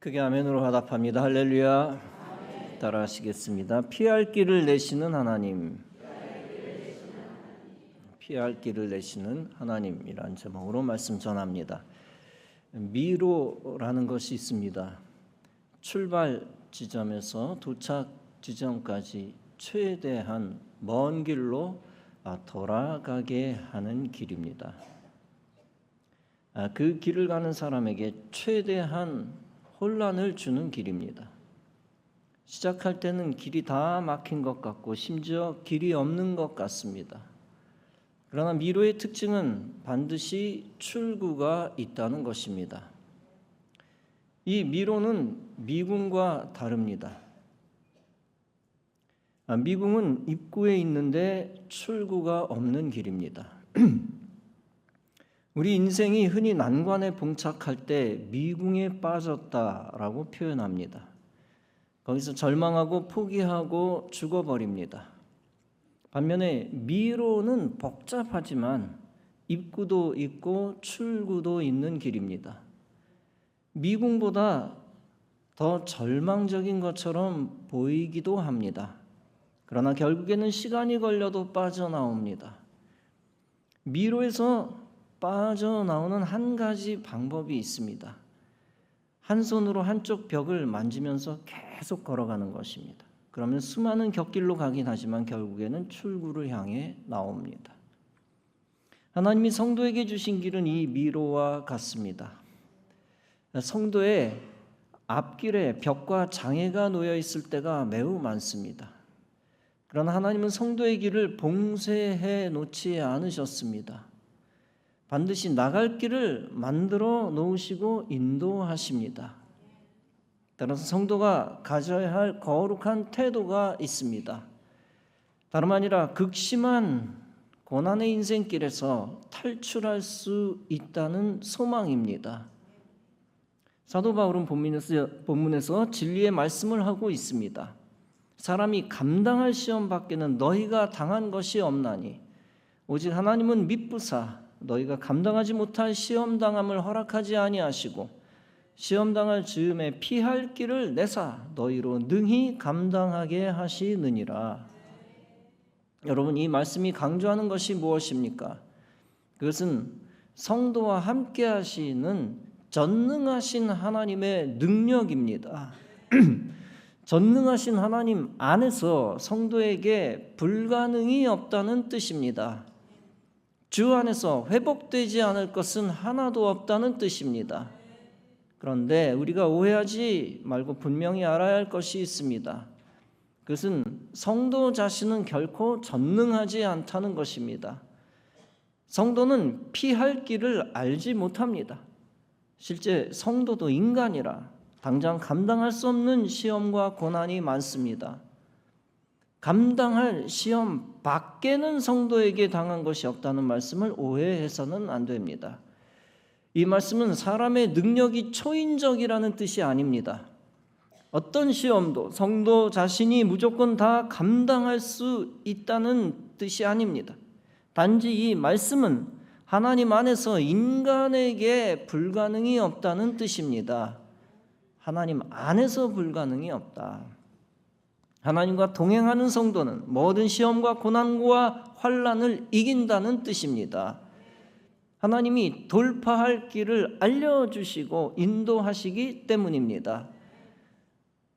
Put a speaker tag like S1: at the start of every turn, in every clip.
S1: 크게 아멘으로 화답합니다. 할렐루야. 따라하시겠습니다. 피할 길을 내시는 하나님. 피할 길을 내시는 하나님이란 제목으로 말씀 전합니다. 미로라는 것이 있습니다. 출발 지점에서 도착 지점까지 최대한 먼 길로 돌아가게 하는 길입니다. 그 길을 가는 사람에게 최대한 혼란을 주는 길입니다. 시작할 때는 길이 다 막힌 것 같고 심지어 길이 없는 것 같습니다. 그러나 미로의 특징은 반드시 출구가 있다는 것입니다. 이 미로는 미궁과 다릅니다. 미궁은 입구에 있는데 출구가 없는 길입니다. 우리 인생이 흔히 난관에 봉착할 때 미궁에 빠졌다라고 표현합니다. 거기서 절망하고 포기하고 죽어버립니다. 반면에 미로는 복잡하지만 입구도 있고 출구도 있는 길입니다. 미궁보다 더 절망적인 것처럼 보이기도 합니다. 그러나 결국에는 시간이 걸려도 빠져나옵니다. 미로에서 빠져나오는 한 가지 방법이 있습니다. 한 손으로 한쪽 벽을 만지면서 계속 걸어가는 것입니다. 그러면 수많은 곁길로 가긴 하지만 결국에는 출구를 향해 나옵니다. 하나님이 성도에게 주신 길은 이 미로와 같습니다. 성도의 앞길에 벽과 장애가 놓여 있을 때가 매우 많습니다. 그러나 하나님은 성도의 길을 봉쇄해 놓지 않으셨습니다. 반드시 나갈 길을 만들어 놓으시고 인도하십니다. 따라서 성도가 가져야 할 거룩한 태도가 있습니다. 다름 아니라 극심한 고난의 인생길에서 탈출할 수 있다는 소망입니다. 사도 바울은 본문에서 진리의 말씀을 하고 있습니다. 사람이 감당할 시험 밖에는 너희가 당한 것이 없나니 오직 하나님은 미쁘사 너희가 감당하지 못할 시험당함을 허락하지 아니하시고 시험당할 즈음에 피할 길을 내사 너희로 능히 감당하게 하시느니라. 여러분, 이 말씀이 강조하는 것이 무엇입니까? 그것은 성도와 함께 하시는 전능하신 하나님의 능력입니다. 전능하신 하나님 안에서 성도에게 불가능이 없다는 뜻입니다. 주 안에서 회복되지 않을 것은 하나도 없다는 뜻입니다. 그런데 우리가 오해하지 말고 분명히 알아야 할 것이 있습니다. 그것은 성도 자신은 결코 전능하지 않다는 것입니다. 성도는 피할 길을 알지 못합니다. 실제 성도도 인간이라 당장 감당할 수 없는 시험과 고난이 많습니다. 감당할 시험 밖에는 성도에게 당한 것이 없다는 말씀을 오해해서는 안 됩니다. 이 말씀은 사람의 능력이 초인적이라는 뜻이 아닙니다. 어떤 시험도 성도 자신이 무조건 다 감당할 수 있다는 뜻이 아닙니다. 단지 이 말씀은 하나님 안에서 인간에게 불가능이 없다는 뜻입니다. 하나님 안에서 불가능이 없다. 하나님과 동행하는 성도는 모든 시험과 고난과 환난을 이긴다는 뜻입니다. 하나님이 돌파할 길을 알려주시고 인도하시기 때문입니다.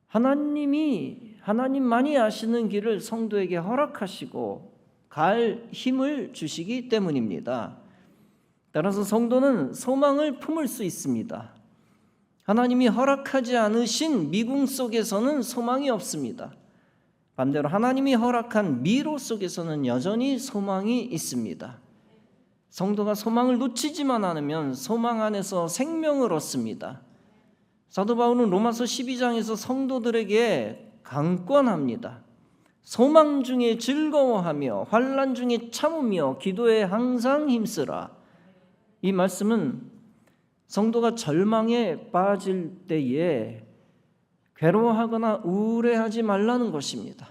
S1: 하나님만이 아시는 길을 성도에게 허락하시고 갈 힘을 주시기 때문입니다. 따라서 성도는 소망을 품을 수 있습니다. 하나님이 허락하지 않으신 미궁 속에서는 소망이 없습니다. 반대로 하나님이 허락한 미로 속에서는 여전히 소망이 있습니다. 성도가 소망을 놓치지만 않으면 소망 안에서 생명을 얻습니다. 사도 바울은 로마서 12장에서 성도들에게 강권합니다. 소망 중에 즐거워하며 환난 중에 참으며 기도에 항상 힘쓰라. 이 말씀은 성도가 절망에 빠질 때에 괴로워하거나 우울해하지 말라는 것입니다.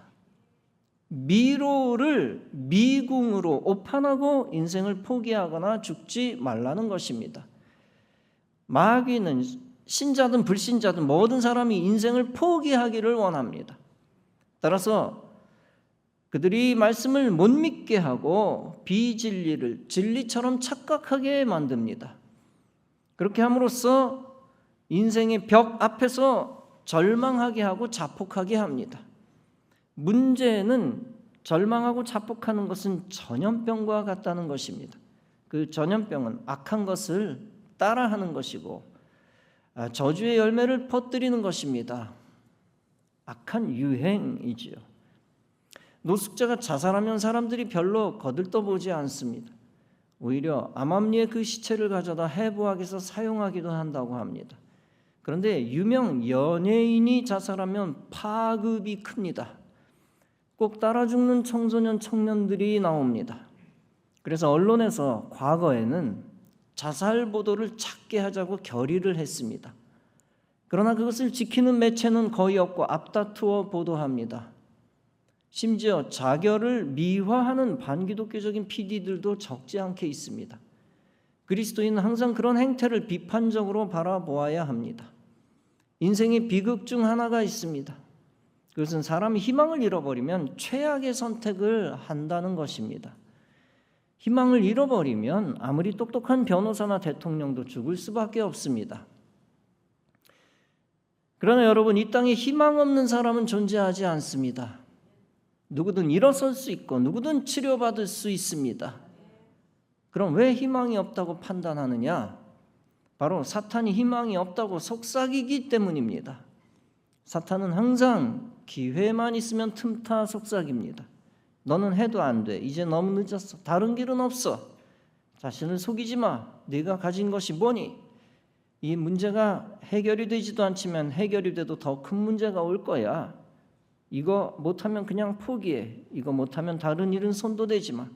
S1: 미로를 미궁으로 오판하고 인생을 포기하거나 죽지 말라는 것입니다. 마귀는 신자든 불신자든 모든 사람이 인생을 포기하기를 원합니다. 따라서 그들이 말씀을 못 믿게 하고 비진리를 진리처럼 착각하게 만듭니다. 그렇게 함으로써 인생의 벽 앞에서 절망하게 하고 자폭하게 합니다. 문제는 절망하고 자폭하는 것은 전염병과 같다는 것입니다. 그 전염병은 악한 것을 따라하는 것이고 저주의 열매를 퍼뜨리는 것입니다. 악한 유행이지요. 노숙자가 자살하면 사람들이 별로 거들떠보지 않습니다. 오히려 암암리에 그 시체를 가져다 해부학에서 사용하기도 한다고 합니다. 그런데 유명 연예인이 자살하면 파급이 큽니다. 꼭 따라 죽는 청소년 청년들이 나옵니다. 그래서 언론에서 과거에는 자살 보도를 작게 하자고 결의를 했습니다. 그러나 그것을 지키는 매체는 거의 없고 앞다투어 보도합니다. 심지어 자결을 미화하는 반기독교적인 PD들도 적지 않게 있습니다. 그리스도인은 항상 그런 행태를 비판적으로 바라보아야 합니다. 인생의 비극 중 하나가 있습니다. 그것은 사람이 희망을 잃어버리면 최악의 선택을 한다는 것입니다. 희망을 잃어버리면 아무리 똑똑한 변호사나 대통령도 죽을 수밖에 없습니다. 그러나 여러분, 이 땅에 희망 없는 사람은 존재하지 않습니다. 누구든 일어설 수 있고 누구든 치료받을 수 있습니다. 그럼 왜 희망이 없다고 판단하느냐? 바로 사탄이 희망이 없다고 속삭이기 때문입니다. 사탄은 항상 기회만 있으면 틈타 속삭입니다. 너는 해도 안 돼. 이제 너무 늦었어. 다른 길은 없어. 자신을 속이지 마. 네가 가진 것이 뭐니? 이 문제가 해결이 되지도 않지만 해결이 돼도 더 큰 문제가 올 거야. 이거 못하면 그냥 포기해. 이거 못하면 다른 일은 손도 대지 마.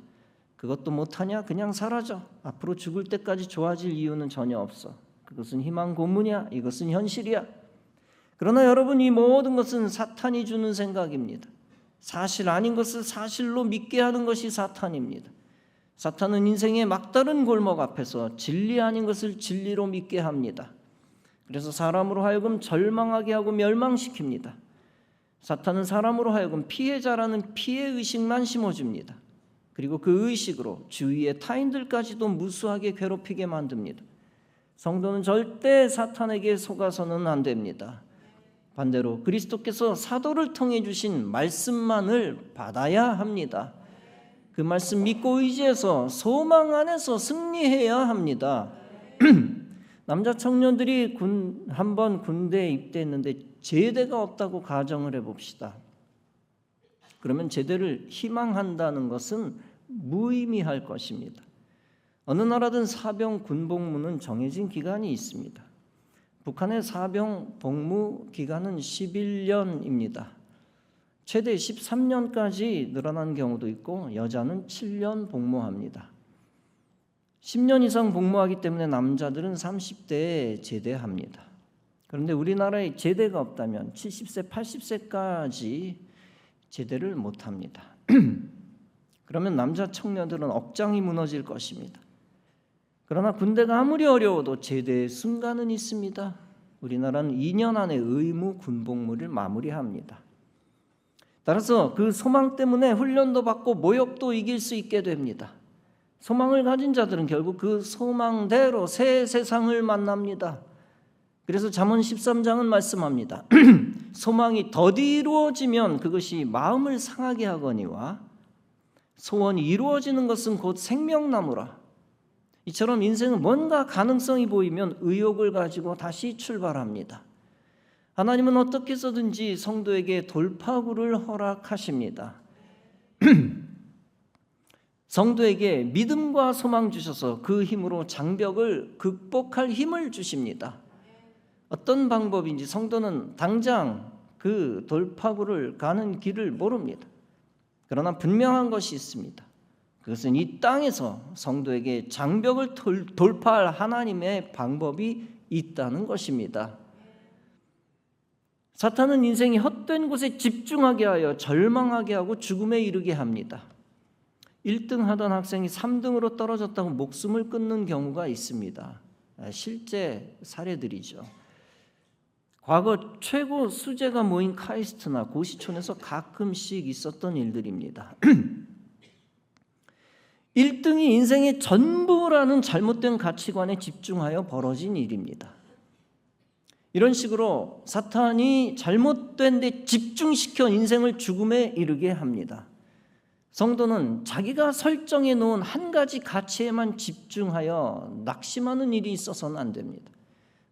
S1: 그것도 못하냐? 그냥 사라져. 앞으로 죽을 때까지 좋아질 이유는 전혀 없어. 그것은 희망 고문이야. 이것은 현실이야. 그러나 여러분, 이 모든 것은 사탄이 주는 생각입니다. 사실 아닌 것을 사실로 믿게 하는 것이 사탄입니다. 사탄은 인생의 막다른 골목 앞에서 진리 아닌 것을 진리로 믿게 합니다. 그래서 사람으로 하여금 절망하게 하고 멸망시킵니다. 사탄은 사람으로 하여금 피해자라는 피해의식만 심어줍니다. 그리고 그 의식으로 주위의 타인들까지도 무수하게 괴롭히게 만듭니다. 성도는 절대 사탄에게 속아서는 안 됩니다. 반대로 그리스도께서 사도를 통해 주신 말씀만을 받아야 합니다. 그 말씀 믿고 의지해서 소망 안에서 승리해야 합니다. 남자 청년들이 한번 군대에 입대했는데 제대가 없다고 가정을 해봅시다. 그러면 제대를 희망한다는 것은 무의미할 것입니다. 어느 나라든 사병 군복무는 정해진 기간이 있습니다. 북한의 사병 복무 기간은 11년입니다. 최대 13년까지 늘어난 경우도 있고 여자는 7년 복무합니다. 10년 이상 복무하기 때문에 남자들은 30대에 제대합니다. 그런데 우리나라에 제대가 없다면 70세, 80세까지 제대를 못합니다. 그러면 남자 청년들은 억장이 무너질 것입니다. 그러나 군대가 아무리 어려워도 제대의 순간은 있습니다. 우리나라는 2년 안에 의무 군복무를 마무리합니다. 따라서 그 소망 때문에 훈련도 받고 모욕도 이길 수 있게 됩니다. 소망을 가진 자들은 결국 그 소망대로 새 세상을 만납니다. 그래서 잠언 13장은 말씀합니다. 소망이 더디 이루어지면 그것이 마음을 상하게 하거니와 소원이 이루어지는 것은 곧 생명나무라. 이처럼 인생은 뭔가 가능성이 보이면 의욕을 가지고 다시 출발합니다. 하나님은 어떻게 해서든지 성도에게 돌파구를 허락하십니다. 성도에게 믿음과 소망 주셔서 그 힘으로 장벽을 극복할 힘을 주십니다. 어떤 방법인지 성도는 당장 그 돌파구를 가는 길을 모릅니다. 그러나 분명한 것이 있습니다. 그것은 이 땅에서 성도에게 장벽을 돌파할 하나님의 방법이 있다는 것입니다. 사탄은 인생이 헛된 곳에 집중하게 하여 절망하게 하고 죽음에 이르게 합니다. 1등 하던 학생이 3등으로 떨어졌다고 목숨을 끊는 경우가 있습니다. 실제 사례들이죠. 과거 최고 수재가 모인 카이스트나 고시촌에서 가끔씩 있었던 일들입니다. 1등이 인생의 전부라는 잘못된 가치관에 집중하여 벌어진 일입니다. 이런 식으로 사탄이 잘못된 데 집중시켜 인생을 죽음에 이르게 합니다. 성도는 자기가 설정해 놓은 한 가지 가치에만 집중하여 낙심하는 일이 있어서는 안 됩니다.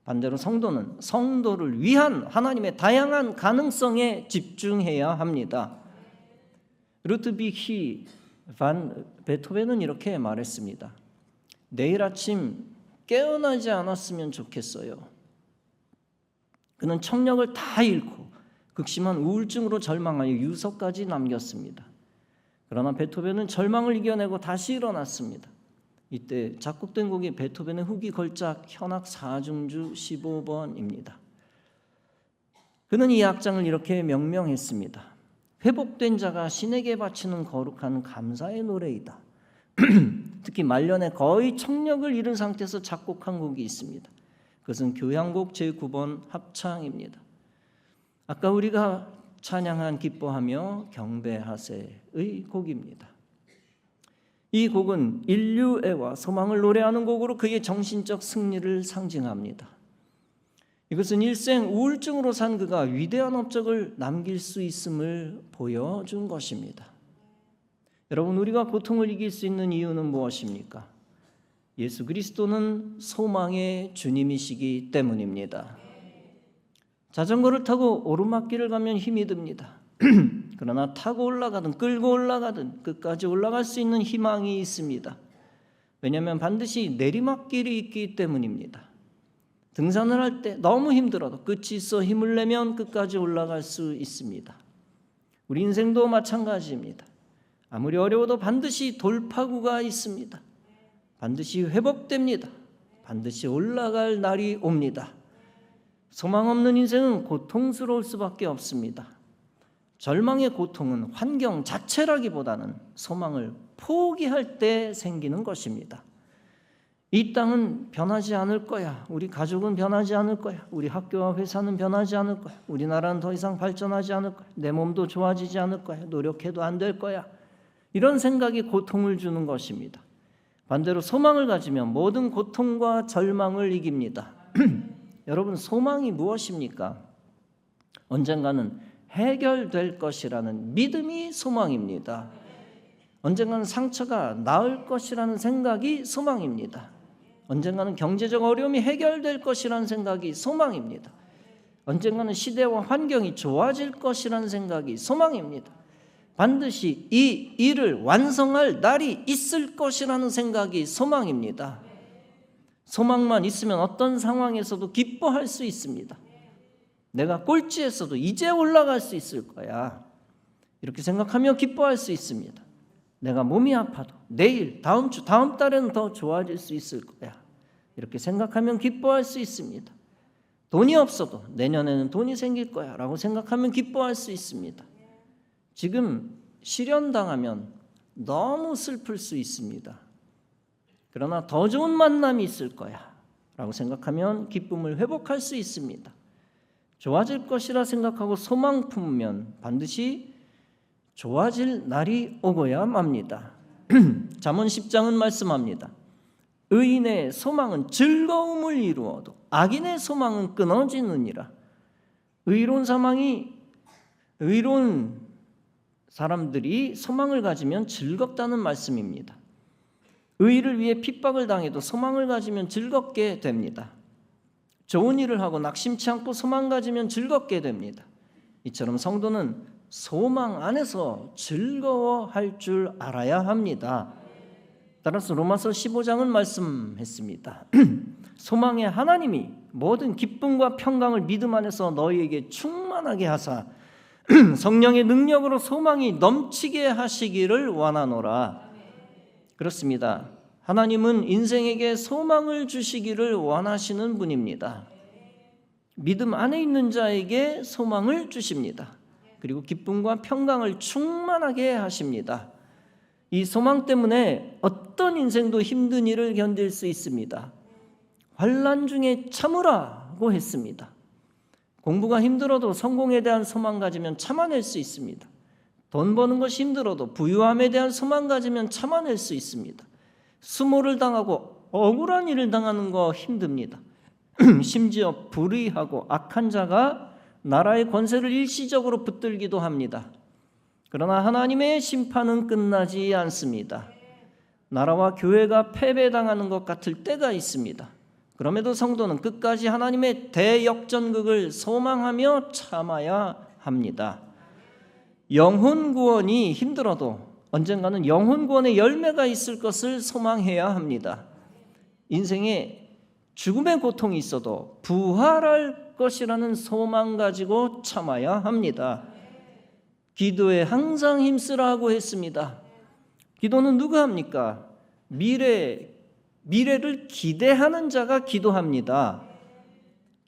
S1: 반대로 성도는 성도를 위한 하나님의 다양한 가능성에 집중해야 합니다. 루트비히 반 베토벤은 이렇게 말했습니다. 내일 아침 깨어나지 않았으면 좋겠어요. 그는 청력을 다 잃고 극심한 우울증으로 절망하여 유서까지 남겼습니다. 그러나 베토벤은 절망을 이겨내고 다시 일어났습니다. 이때 작곡된 곡이 베토벤의 후기 걸작 현악 4중주 15번입니다. 그는 이 악장을 이렇게 명명했습니다. 회복된 자가 신에게 바치는 거룩한 감사의 노래이다. 특히 말년에 거의 청력을 잃은 상태에서 작곡한 곡이 있습니다. 그것은 교향곡 제9번 합창입니다. 아까 우리가 찬양한 기뻐하며 경배하세의 곡입니다. 이 곡은 인류애와 소망을 노래하는 곡으로 그의 정신적 승리를 상징합니다. 이것은 일생 우울증으로 산 그가 위대한 업적을 남길 수 있음을 보여준 것입니다. 여러분, 우리가 고통을 이길 수 있는 이유는 무엇입니까? 예수 그리스도는 소망의 주님이시기 때문입니다. 자전거를 타고 오르막길을 가면 힘이 듭니다. 그러나 타고 올라가든 끌고 올라가든 끝까지 올라갈 수 있는 희망이 있습니다. 왜냐하면 반드시 내리막길이 있기 때문입니다. 등산을 할 때 너무 힘들어도 끝이 있어 힘을 내면 끝까지 올라갈 수 있습니다. 우리 인생도 마찬가지입니다. 아무리 어려워도 반드시 돌파구가 있습니다. 반드시 회복됩니다. 반드시 올라갈 날이 옵니다. 소망 없는 인생은 고통스러울 수밖에 없습니다. 절망의 고통은 환경 자체라기보다는 소망을 포기할 때 생기는 것입니다. 이 땅은 변하지 않을 거야. 우리 가족은 변하지 않을 거야. 우리 학교와 회사는 변하지 않을 거야. 우리나라는 더 이상 발전하지 않을 거야. 내 몸도 좋아지지 않을 거야. 노력해도 안 될 거야. 이런 생각이 고통을 주는 것입니다. 반대로 소망을 가지면 모든 고통과 절망을 이깁니다. 여러분, 소망이 무엇입니까? 언젠가는 해결될 것이라는 믿음이 소망입니다. 언젠가는 상처가 나을 것이라는 생각이 소망입니다. 언젠가는 경제적 어려움이 해결될 것이라는 생각이 소망입니다. 언젠가는 시대와 환경이 좋아질 것이라는 생각이 소망입니다. 반드시 이 일을 완성할 날이 있을 것이라는 생각이 소망입니다. 소망만 있으면 어떤 상황에서도 기뻐할 수 있습니다. 내가 꼴찌에서도 이제 올라갈 수 있을 거야. 이렇게 생각하며 기뻐할 수 있습니다. 내가 몸이 아파도 내일, 다음 주, 다음 달에는 더 좋아질 수 있을 거야. 이렇게 생각하면 기뻐할 수 있습니다. 돈이 없어도 내년에는 돈이 생길 거야 라고 생각하면 기뻐할 수 있습니다. 지금 실연당하면 너무 슬플 수 있습니다. 그러나 더 좋은 만남이 있을 거야 라고 생각하면 기쁨을 회복할 수 있습니다. 좋아질 것이라 생각하고 소망 품으면 반드시 좋아질 날이 오고야 맙니다. 잠언 10장은 말씀합니다. 의인의 소망은 즐거움을 이루어도 악인의 소망은 끊어지느니라. 의로운 사람들이 소망을 가지면 즐겁다는 말씀입니다. 의를 위해 핍박을 당해도 소망을 가지면 즐겁게 됩니다. 좋은 일을 하고 낙심치 않고 소망 가지면 즐겁게 됩니다. 이처럼 성도는 소망 안에서 즐거워할 줄 알아야 합니다. 따라서 로마서 15장은 말씀했습니다. 소망의 하나님이 모든 기쁨과 평강을 믿음 안에서 너희에게 충만하게 하사 성령의 능력으로 소망이 넘치게 하시기를 원하노라. 그렇습니다. 하나님은 인생에게 소망을 주시기를 원하시는 분입니다. 믿음 안에 있는 자에게 소망을 주십니다. 그리고 기쁨과 평강을 충만하게 하십니다. 이 소망 때문에 어떤 인생도 힘든 일을 견딜 수 있습니다. 환난 중에 참으라고 했습니다. 공부가 힘들어도 성공에 대한 소망 가지면 참아낼 수 있습니다. 돈 버는 것이 힘들어도 부유함에 대한 소망 가지면 참아낼 수 있습니다. 수모를 당하고 억울한 일을 당하는 거 힘듭니다. 심지어 불의하고 악한 자가 나라의 권세를 일시적으로 붙들기도 합니다. 그러나 하나님의 심판은 끝나지 않습니다. 나라와 교회가 패배당하는 것 같을 때가 있습니다. 그럼에도 성도는 끝까지 하나님의 대역전극을 소망하며 참아야 합니다. 영혼 구원이 힘들어도 언젠가는 영혼 구원의 열매가 있을 것을 소망해야 합니다. 인생에 죽음의 고통이 있어도 부활할 것이라는 소망 가지고 참아야 합니다. 기도에 항상 힘쓰라고 했습니다. 기도는 누가 합니까? 미래를 기대하는 자가 기도합니다.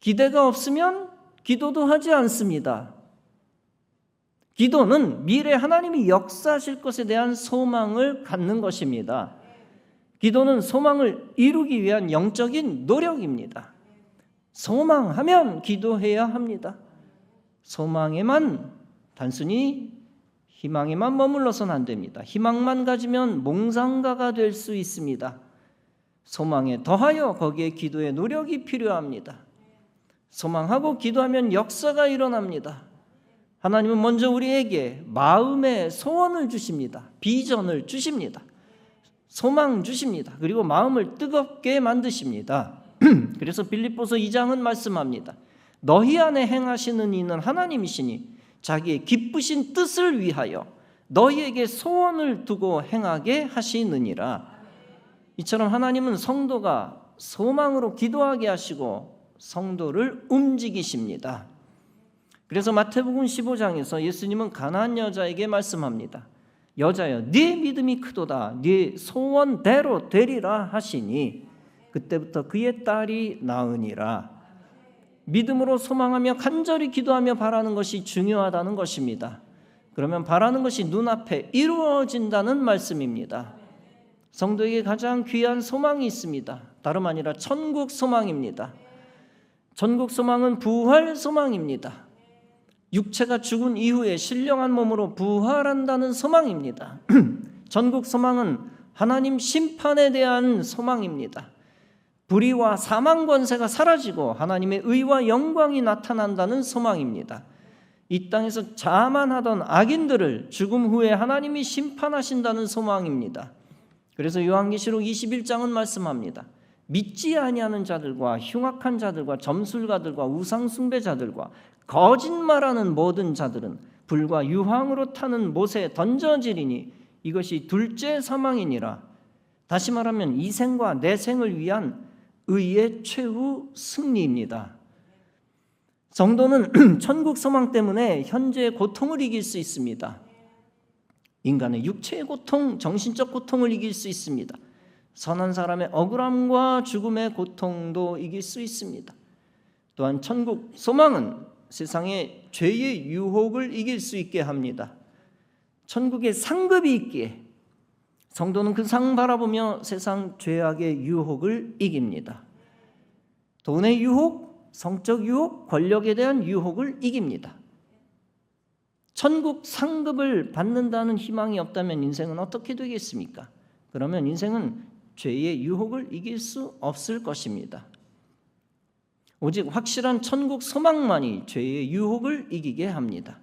S1: 기대가 없으면 기도도 하지 않습니다. 기도는 미래 하나님이 역사하실 것에 대한 소망을 갖는 것입니다. 기도는 소망을 이루기 위한 영적인 노력입니다. 소망하면 기도해야 합니다. 소망에만 단순히 희망에만 머물러서는 안 됩니다. 희망만 가지면 몽상가가 될 수 있습니다. 소망에 더하여 거기에 기도의 노력이 필요합니다. 소망하고 기도하면 역사가 일어납니다. 하나님은 먼저 우리에게 마음의 소원을 주십니다. 비전을 주십니다. 소망 주십니다. 그리고 마음을 뜨겁게 만드십니다. 그래서 빌립보서 2장은 말씀합니다. 너희 안에 행하시는 이는 하나님이시니 자기의 기쁘신 뜻을 위하여 너희에게 소원을 두고 행하게 하시느니라. 이처럼 하나님은 성도가 소망으로 기도하게 하시고 성도를 움직이십니다. 그래서 마태복음 15장에서 예수님은 가나안 여자에게 말씀합니다. 여자여, 네 믿음이 크도다. 네 소원대로 되리라 하시니 그때부터 그의 딸이 나으니라. 믿음으로 소망하며 간절히 기도하며 바라는 것이 중요하다는 것입니다. 그러면 바라는 것이 눈앞에 이루어진다는 말씀입니다. 성도에게 가장 귀한 소망이 있습니다. 다름 아니라 천국 소망입니다. 천국 소망은 부활 소망입니다. 육체가 죽은 이후에 신령한 몸으로 부활한다는 소망입니다. 천국 소망은 하나님 심판에 대한 소망입니다. 불의와 사망 권세가 사라지고 하나님의 의와 영광이 나타난다는 소망입니다. 이 땅에서 자만하던 악인들을 죽음 후에 하나님이 심판하신다는 소망입니다. 그래서 요한계시록 21장은 말씀합니다. 믿지 아니하는 자들과 흉악한 자들과 점술가들과 우상숭배자들과 거짓말하는 모든 자들은 불과 유황으로 타는 못에 던져지리니 이것이 둘째 사망이니라. 다시 말하면 이 생과 내 생을 위한 의의 최후 승리입니다. 성도는 천국 소망 때문에 현재의 고통을 이길 수 있습니다. 인간의 육체의 고통, 정신적 고통을 이길 수 있습니다. 선한 사람의 억울함과 죽음의 고통도 이길 수 있습니다. 또한 천국 소망은 세상의 죄의 유혹을 이길 수 있게 합니다. 천국에 상급이 있기에 성도는 그 상 바라보며 세상 죄악의 유혹을 이깁니다. 돈의 유혹, 성적 유혹, 권력에 대한 유혹을 이깁니다. 천국 상급을 받는다는 희망이 없다면 인생은 어떻게 되겠습니까? 그러면 인생은 죄의 유혹을 이길 수 없을 것입니다. 오직 확실한 천국 소망만이 죄의 유혹을 이기게 합니다.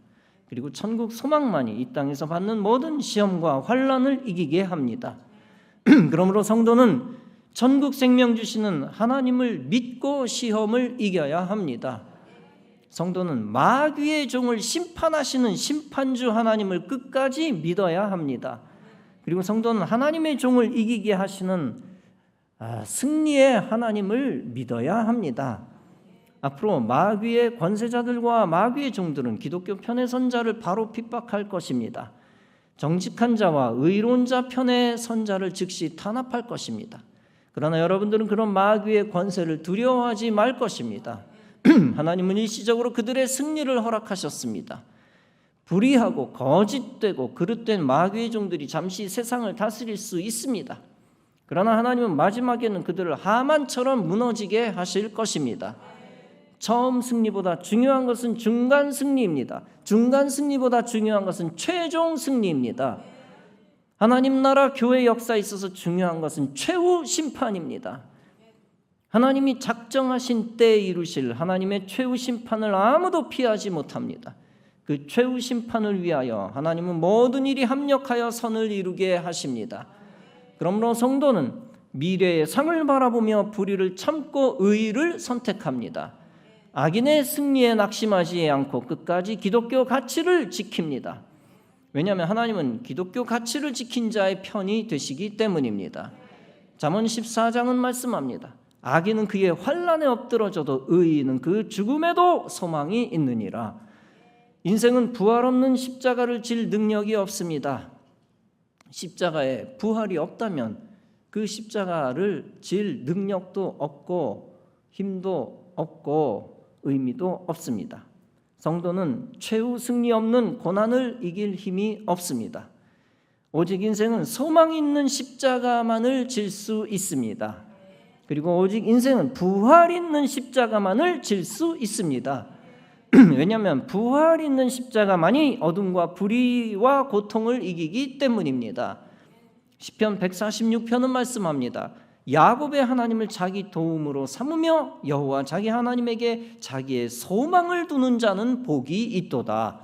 S1: 그리고 천국 소망만이 이 땅에서 받는 모든 시험과 환난을 이기게 합니다. 그러므로 성도는 천국 생명 주시는 하나님을 믿고 시험을 이겨야 합니다. 성도는 마귀의 종을 심판하시는 심판주 하나님을 끝까지 믿어야 합니다. 그리고 성도는 하나님의 종을 이기게 하시는 승리의 하나님을 믿어야 합니다. 앞으로 마귀의 권세자들과 마귀의 종들은 기독교 편의 선자를 바로 핍박할 것입니다. 정직한 자와 의로운 자 편의 선자를 즉시 탄압할 것입니다. 그러나 여러분들은 그런 마귀의 권세를 두려워하지 말 것입니다. 하나님은 일시적으로 그들의 승리를 허락하셨습니다. 불의하고 거짓되고 그릇된 마귀의 종들이 잠시 세상을 다스릴 수 있습니다. 그러나 하나님은 마지막에는 그들을 하만처럼 무너지게 하실 것입니다. 처음 승리보다 중요한 것은 중간 승리입니다. 중간 승리보다 중요한 것은 최종 승리입니다. 하나님 나라 교회 역사에 있어서 중요한 것은 최후 심판입니다. 하나님이 작정하신 때에 이루실 하나님의 최후 심판을 아무도 피하지 못합니다. 그 최후 심판을 위하여 하나님은 모든 일이 합력하여 선을 이루게 하십니다. 그러므로 성도는 미래의 상을 바라보며 불의를 참고 의를 선택합니다. 악인의 승리에 낙심하지 않고 끝까지 기독교 가치를 지킵니다. 왜냐하면 하나님은 기독교 가치를 지킨 자의 편이 되시기 때문입니다. 잠언 14장은 말씀합니다. 악인은 그의 환난에 엎드러져도 의인은 그 죽음에도 소망이 있느니라. 인생은 부활 없는 십자가를 질 능력이 없습니다. 십자가에 부활이 없다면 그 십자가를 질 능력도 없고 힘도 없고 의미도 없습니다. 성도는 최후 승리 없는 고난을 이길 힘이 없습니다. 오직 인생은 소망이 있는 십자가만을 질 수 있습니다. 그리고 오직 인생은 부활 있는 십자가만을 질 수 있습니다. 왜냐하면 부활 있는 십자가만이 어둠과 불의와 고통을 이기기 때문입니다. 시편 146편은 말씀합니다. 야곱의 하나님을 자기 도움으로 삼으며 여호와 자기 하나님에게 자기의 소망을 두는 자는 복이 있도다.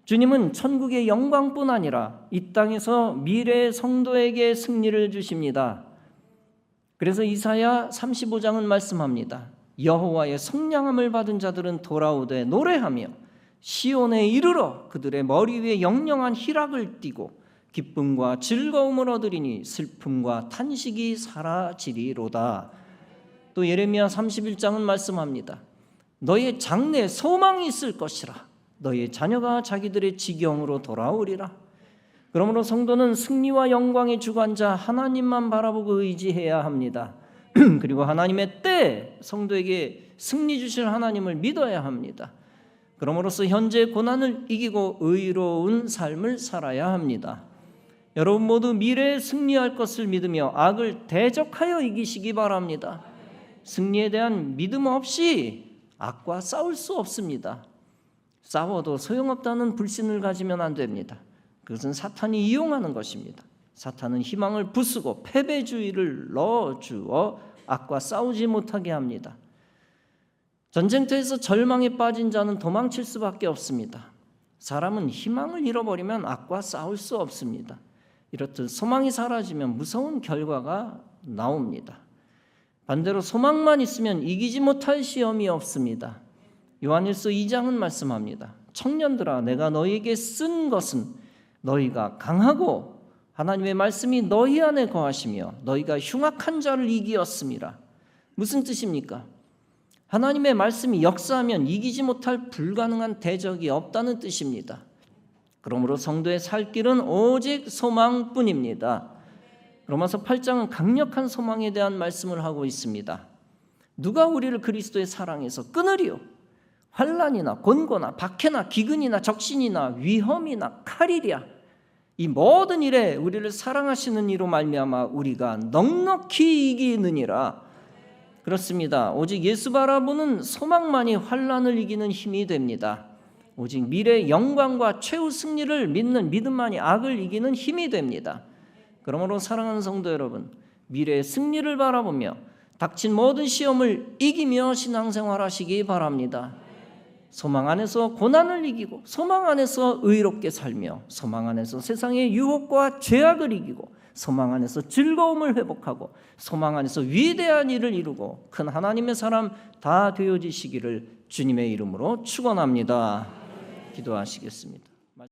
S1: 주님은 천국의 영광뿐 아니라 이 땅에서 미래의 성도에게 승리를 주십니다. 그래서 이사야 35장은 말씀합니다. 여호와의 성량함을 받은 자들은 돌아오되 노래하며 시온에 이르러 그들의 머리 위에 영영한 희락을 띠고 기쁨과 즐거움을 얻으리니 슬픔과 탄식이 사라지리로다. 또 예레미야 31장은 말씀합니다. 너의 장래에 소망이 있을 것이라. 너의 자녀가 자기들의 지경으로 돌아오리라. 그러므로 성도는 승리와 영광의 주관자 하나님만 바라보고 의지해야 합니다. 그리고 하나님의 때 성도에게 승리 주실 하나님을 믿어야 합니다. 그러므로서 현재 고난을 이기고 의로운 삶을 살아야 합니다. 여러분 모두 미래에 승리할 것을 믿으며 악을 대적하여 이기시기 바랍니다. 승리에 대한 믿음 없이 악과 싸울 수 없습니다. 싸워도 소용없다는 불신을 가지면 안 됩니다. 그것은 사탄이 이용하는 것입니다. 사탄은 희망을 부수고 패배주의를 넣어주어 악과 싸우지 못하게 합니다. 전쟁터에서 절망에 빠진 자는 도망칠 수밖에 없습니다. 사람은 희망을 잃어버리면 악과 싸울 수 없습니다. 이렇듯 소망이 사라지면 무서운 결과가 나옵니다. 반대로 소망만 있으면 이기지 못할 시험이 없습니다. 요한일서 2장은 말씀합니다. 청년들아 내가 너희에게 쓴 것은 너희가 강하고 하나님의 말씀이 너희 안에 거하시며 너희가 흉악한 자를 이기었음이라. 무슨 뜻입니까? 하나님의 말씀이 역사하면 이기지 못할 불가능한 대적이 없다는 뜻입니다. 그러므로 성도의 살 길은 오직 소망뿐입니다. 로마서 8장은 강력한 소망에 대한 말씀을 하고 있습니다. 누가 우리를 그리스도의 사랑에서 끊으리요? 환난이나 곤고나 박해나 기근이나 적신이나 위험이나 칼이랴. 이 모든 일에 우리를 사랑하시는 이로 말미암아 우리가 넉넉히 이기느니라. 그렇습니다. 오직 예수 바라보는 소망만이 환난을 이기는 힘이 됩니다. 오직 미래의 영광과 최후 승리를 믿는 믿음만이 악을 이기는 힘이 됩니다. 그러므로 사랑하는 성도 여러분, 미래의 승리를 바라보며 닥친 모든 시험을 이기며 신앙생활하시기 바랍니다. 소망 안에서 고난을 이기고 소망 안에서 의롭게 살며 소망 안에서 세상의 유혹과 죄악을 이기고 소망 안에서 즐거움을 회복하고 소망 안에서 위대한 일을 이루고 큰 하나님의 사람 다 되어지시기를 주님의 이름으로 축원합니다. 기도하시겠습니다.